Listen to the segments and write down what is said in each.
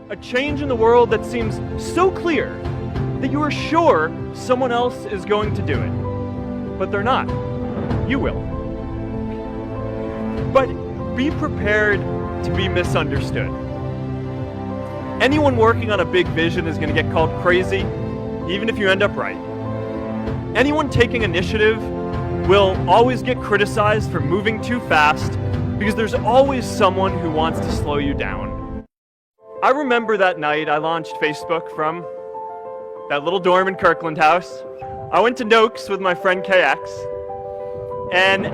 A change in the world that seems so clear that you are sure someone else is going to do it. But they're not. You will. But be prepared to be misunderstood. Anyone working on a big vision is going to get called crazy, even if you end up right. Anyone taking initiative will always get criticized for moving too fast because there's always someone who wants to slow you down. I remember that night I launched Facebook from that little dorm in Kirkland House. I went to Noakes with my friend KX, and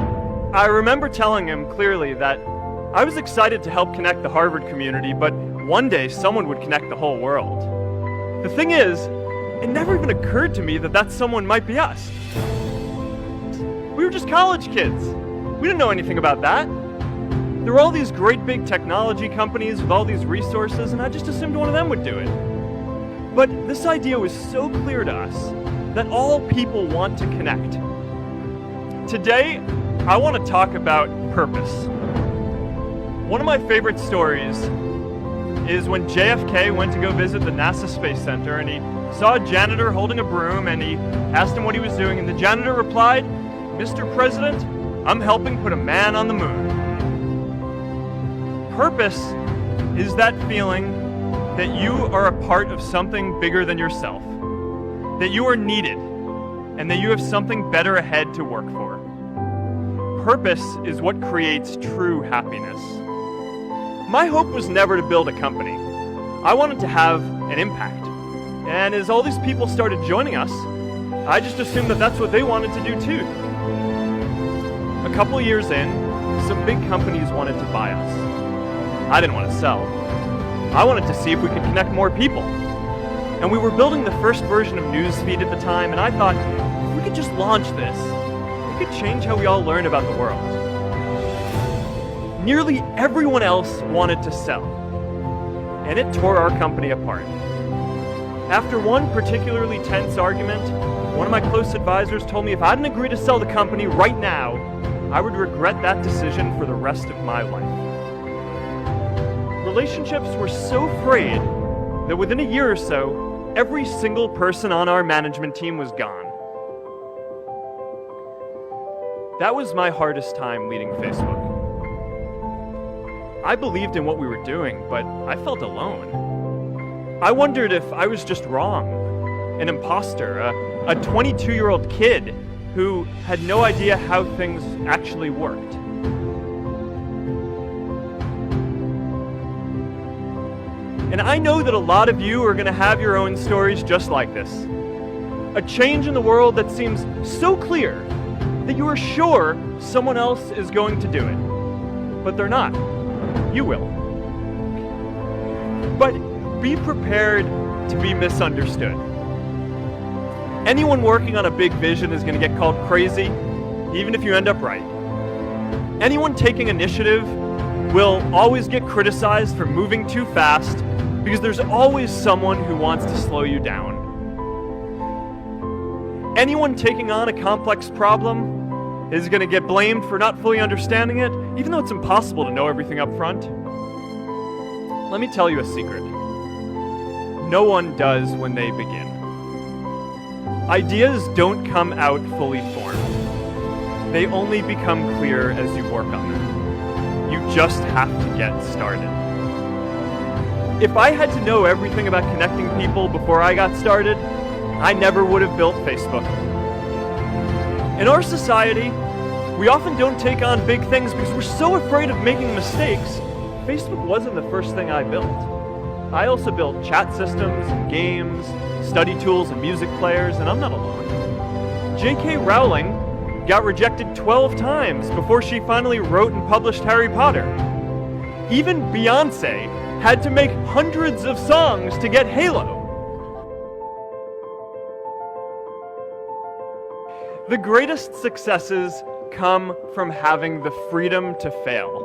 I remember telling him clearly that I was excited to help connect the Harvard community, but one day someone would connect the whole world. The thing is, it never even occurred to me that that someone might be us. We were just college kids. We didn't know anything about that. There were all these great big technology companies with all these resources, and I just assumed one of them would do it. But this idea was so clear to us that all people want to connect. Today, I want to talk about purpose. One of my favorite stories is when JFK went to go visit the NASA Space Center, and he saw a janitor holding a broom, and he asked him what he was doing, and the janitor replied, "Mr. President, I'm helping put a man on the moon." Purpose is that feeling that you are a part of something bigger than yourself, that you are needed, and that you have something better ahead to work for. Purpose is what creates true happiness. My hope was never to build a company. I wanted to have an impact. And as all these people started joining us, I just assumed that that's what they wanted to do too. A couple years in, some big companies wanted to buy us. I didn't want to sell. I wanted to see if we could connect more people. And we were building the first version of Newsfeed at the time, and I thought, if we could just launch this, it could change how we all learn about the world. Nearly everyone else wanted to sell, and it tore our company apart. After one particularly tense argument, one of my close advisors told me if I didn't agree to sell the company right now, I would regret that decision for the rest of my life. Relationships were so frayed that within a year or so, every single person on our management team was gone. That was my hardest time leading Facebook. I believed in what we were doing, but I felt alone. I wondered if I was just wrong, an imposter, a 22-year-old kid who had no idea how things actually worked. And I know that a lot of you are going to have your own stories just like this. A change in the world that seems so clear that you are sure someone else is going to do it. But they're not. You will. But be prepared to be misunderstood. Anyone working on a big vision is going to get called crazy, even if you end up right. Anyone taking initiative will always get criticized for moving too fast because there's always someone who wants to slow you down. Anyone taking on a complex problem is going to get blamed for not fully understanding it, even though it's impossible to know everything up front. Let me tell you a secret. No one does when they begin. Ideas don't come out fully formed. They only become clear as you work on them. You just have to get started. If I had to know everything about connecting people before I got started, I never would have built Facebook. In our society, we often don't take on big things because we're so afraid of making mistakes. Facebook wasn't the first thing I built. I also built chat systems and games, study tools and music players, and I'm not alone. J.K. Rowling got rejected 12 times before she finally wrote and published Harry Potter. Even Beyoncé had to make hundreds of songs to get Halo. The greatest successes come from having the freedom to fail.